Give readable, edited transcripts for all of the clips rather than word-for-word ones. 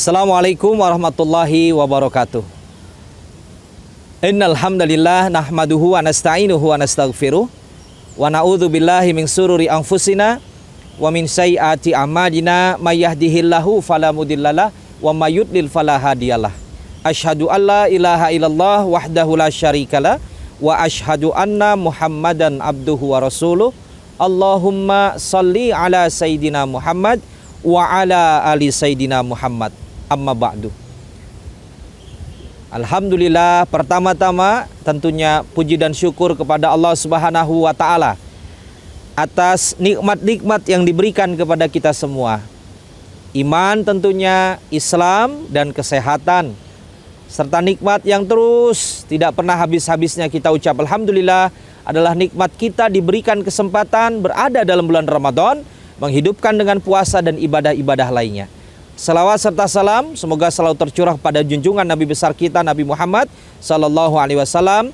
Assalamualaikum warahmatullahi wabarakatuh. Innal hamdalillah nahmaduhu wa nasta'inuhu wa nastaghfiruh wa na'udzu billahi min sururi anfusina wa min sayyiati a'malina may yahdihillahu fala mudhillalah wa may yudlil fala hadiyalah. Asyhadu an la ilaha illallah wahdahu la syarikalah wa asyhadu anna Muhammadan abduhu wa rasuluh. Allahumma shalli ala sayyidina Muhammad wa ala ali sayyidina Muhammad. Amma ba'du. Alhamdulillah, pertama-tama tentunya puji dan syukur kepada Allah Subhanahu wa taala atas nikmat-nikmat yang diberikan kepada kita semua. Iman tentunya, Islam dan kesehatan, serta nikmat yang terus tidak pernah habis-habisnya kita ucap alhamdulillah adalah nikmat kita diberikan kesempatan berada dalam bulan Ramadan, menghidupkan dengan puasa dan ibadah-ibadah lainnya. Salawat serta salam semoga selalu tercurah pada junjungan Nabi besar kita Nabi Muhammad sallallahu alaihi wasallam,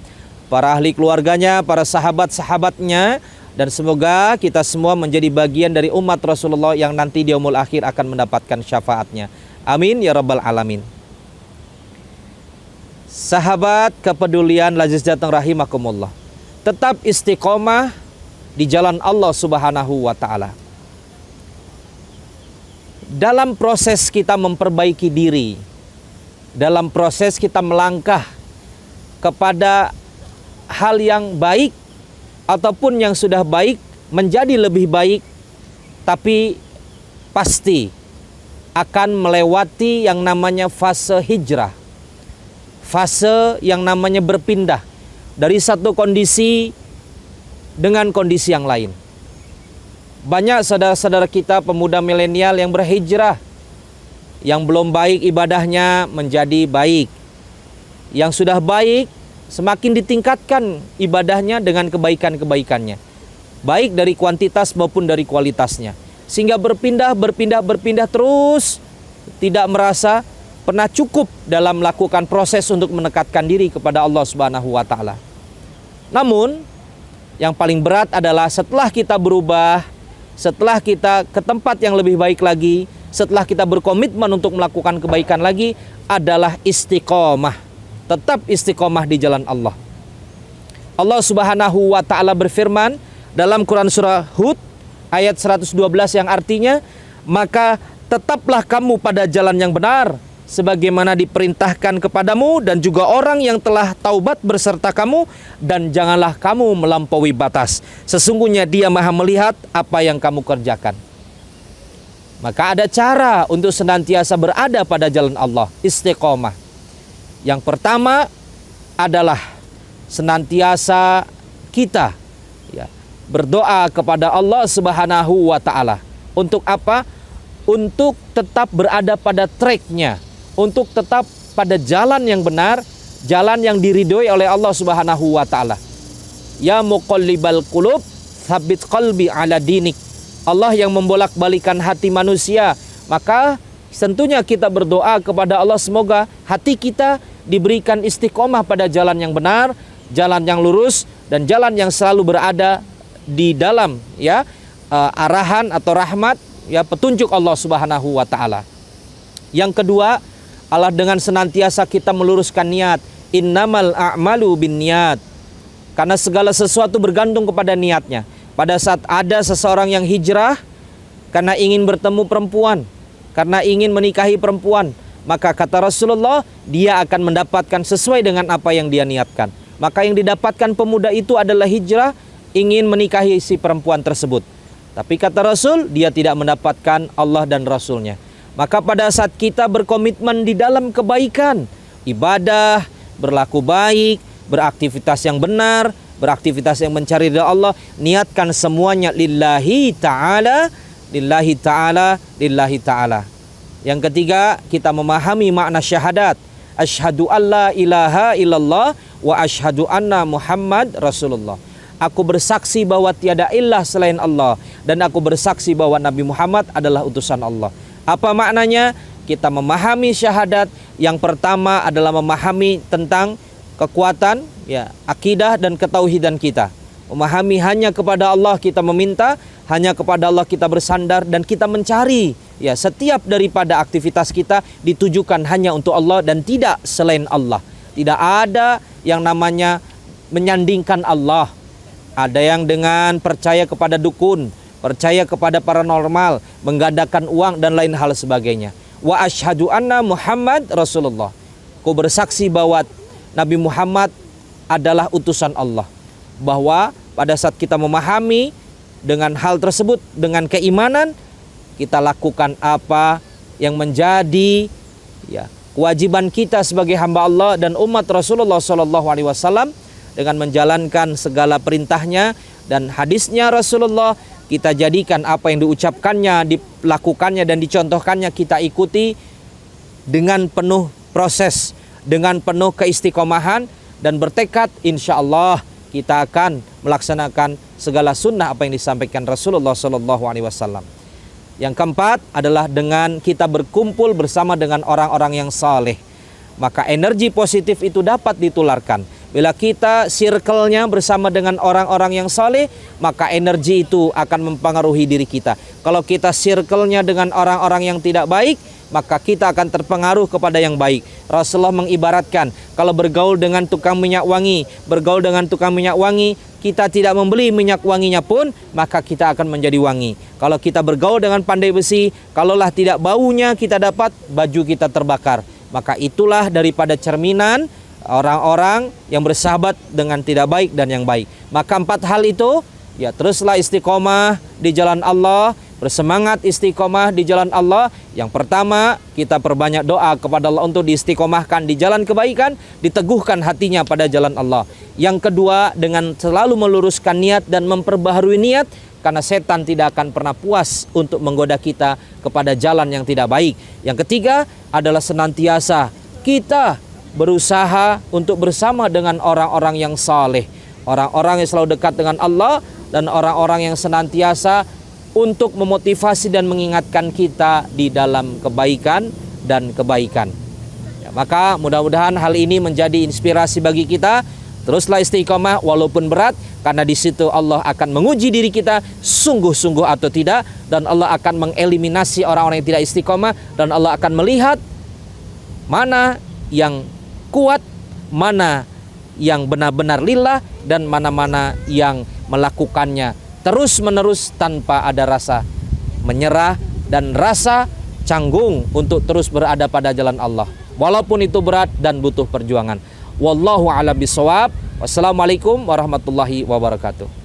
para ahli keluarganya, para sahabat-sahabatnya, dan semoga kita semua menjadi bagian dari umat Rasulullah yang nanti di yaumul akhir akan mendapatkan syafaatnya. Amin ya rabbal alamin. Sahabat kepedulian Lazis Jateng rahimakumullah, tetap istiqomah di jalan Allah Subhanahu wa taala. Dalam proses kita memperbaiki diri, dalam proses kita melangkah kepada hal yang baik ataupun yang sudah baik menjadi lebih baik, tapi pasti akan melewati yang namanya fase hijrah, fase yang namanya berpindah dari satu kondisi dengan kondisi yang lain. Banyak saudara-saudara kita pemuda milenial yang berhijrah, yang belum baik ibadahnya menjadi baik, yang sudah baik semakin ditingkatkan ibadahnya dengan kebaikan-kebaikannya, baik dari kuantitas maupun dari kualitasnya, sehingga berpindah terus, tidak merasa pernah cukup dalam melakukan proses untuk mendekatkan diri kepada Allah Subhanahu wa taala. Namun yang paling berat adalah setelah kita berubah, setelah kita ke tempat yang lebih baik lagi, setelah kita berkomitmen untuk melakukan kebaikan lagi, adalah istiqomah. Tetap istiqomah di jalan Allah. Allah Subhanahu wa taala berfirman dalam Quran surah Hud ayat 112 yang artinya, maka tetaplah kamu pada jalan yang benar sebagaimana diperintahkan kepadamu dan juga orang yang telah taubat berserta kamu, dan janganlah kamu melampaui batas. Sesungguhnya Dia Maha melihat apa yang kamu kerjakan. Maka ada cara untuk senantiasa berada pada jalan Allah, istiqomah. Yang pertama adalah senantiasa kita berdoa kepada Allah Subhanahu wa taala. Untuk apa? Untuk tetap berada pada tracknya, untuk tetap pada jalan yang benar, jalan yang diridhoi oleh Allah Subhanahu wa taala. Ya muqallibal qulub, tsabbit qalbi ala dinik. Allah yang membolak-balikan hati manusia, maka tentunya kita berdoa kepada Allah semoga hati kita diberikan istiqomah pada jalan yang benar, jalan yang lurus, dan jalan yang selalu berada di dalam arahan atau rahmat, petunjuk Allah Subhanahu wa taala. Yang kedua, Allah dengan senantiasa kita meluruskan niat. Innamal a'malu binniyat. Karena segala sesuatu bergantung kepada niatnya. Pada saat ada seseorang yang hijrah karena ingin bertemu perempuan, karena ingin menikahi perempuan, maka kata Rasulullah, dia akan mendapatkan sesuai dengan apa yang dia niatkan. Maka yang didapatkan pemuda itu adalah hijrah, ingin menikahi si perempuan tersebut. Tapi kata Rasul, dia tidak mendapatkan Allah dan Rasulnya. Maka pada saat kita berkomitmen di dalam kebaikan, ibadah, berlaku baik, beraktivitas yang benar, beraktivitas yang mencari ridha Allah, niatkan semuanya lillahi ta'ala, lillahi ta'ala, lillahi ta'ala. Yang ketiga, kita memahami makna syahadat. Asyhadu alla ilaha illallah wa asyhadu anna Muhammad Rasulullah. Aku bersaksi bahwa tiada ilah selain Allah, dan aku bersaksi bahwa Nabi Muhammad adalah utusan Allah. Apa maknanya? Kita memahami syahadat. Yang pertama adalah memahami tentang kekuatan akidah dan ketauhidan kita. Memahami hanya kepada Allah kita meminta, hanya kepada Allah kita bersandar, dan kita mencari ya setiap daripada aktivitas kita ditujukan hanya untuk Allah dan tidak selain Allah. Tidak ada yang namanya menyandingkan Allah. Ada yang dengan percaya kepada dukun, percaya kepada paranormal, menggandakan uang dan lain hal sebagainya. Wa asyhadu anna Muhammad Rasulullah. Ku bersaksi bahwa Nabi Muhammad adalah utusan Allah. Bahwa pada saat kita memahami dengan hal tersebut, dengan keimanan, kita lakukan apa yang menjadi ya kewajiban kita sebagai hamba Allah dan umat Rasulullah SAW dengan menjalankan segala perintahnya dan hadisnya Rasulullah. Kita jadikan apa yang diucapkannya, dilakukannya dan dicontohkannya kita ikuti dengan penuh proses, dengan penuh keistiqomahan dan bertekad insya Allah kita akan melaksanakan segala sunnah apa yang disampaikan Rasulullah SAW. Yang keempat adalah dengan kita berkumpul bersama dengan orang-orang yang saleh. Maka energi positif itu dapat ditularkan. Bila kita circle-nya bersama dengan orang-orang yang saleh, maka energi itu akan mempengaruhi diri kita. Kalau kita circle-nya dengan orang-orang yang tidak baik, maka kita akan terpengaruh kepada yang baik. Rasulullah mengibaratkan, kalau bergaul dengan tukang minyak wangi, kita tidak membeli minyak wanginya pun, maka kita akan menjadi wangi. Kalau kita bergaul dengan pandai besi, kalaulah tidak baunya kita dapat, baju kita terbakar. Maka itulah daripada cerminan orang-orang yang bersahabat dengan tidak baik dan yang baik. Maka 4 hal itu, ya teruslah istiqomah di jalan Allah, bersemangat istiqomah di jalan Allah. Yang pertama, kita perbanyak doa kepada Allah untuk diistiqomahkan di jalan kebaikan, diteguhkan hatinya pada jalan Allah. Yang kedua, dengan selalu meluruskan niat dan memperbaharui niat, karena setan tidak akan pernah puas untuk menggoda kita kepada jalan yang tidak baik. Yang ketiga adalah senantiasa kita berusaha untuk bersama dengan orang-orang yang saleh, orang-orang yang selalu dekat dengan Allah, dan orang-orang yang senantiasa untuk memotivasi dan mengingatkan kita di dalam kebaikan dan kebaikan. Ya, maka mudah-mudahan hal ini menjadi inspirasi bagi kita. Teruslah istiqomah walaupun berat, karena di situ Allah akan menguji diri kita sungguh-sungguh atau tidak, dan Allah akan mengeliminasi orang-orang yang tidak istiqomah, dan Allah akan melihat mana yang kuat, mana yang benar-benar lillah, dan mana-mana yang melakukannya terus-menerus tanpa ada rasa menyerah dan rasa canggung untuk terus berada pada jalan Allah, walaupun itu berat dan butuh perjuangan. Wallahu a'lam bishawab. Wassalamualaikum warahmatullahi wabarakatuh.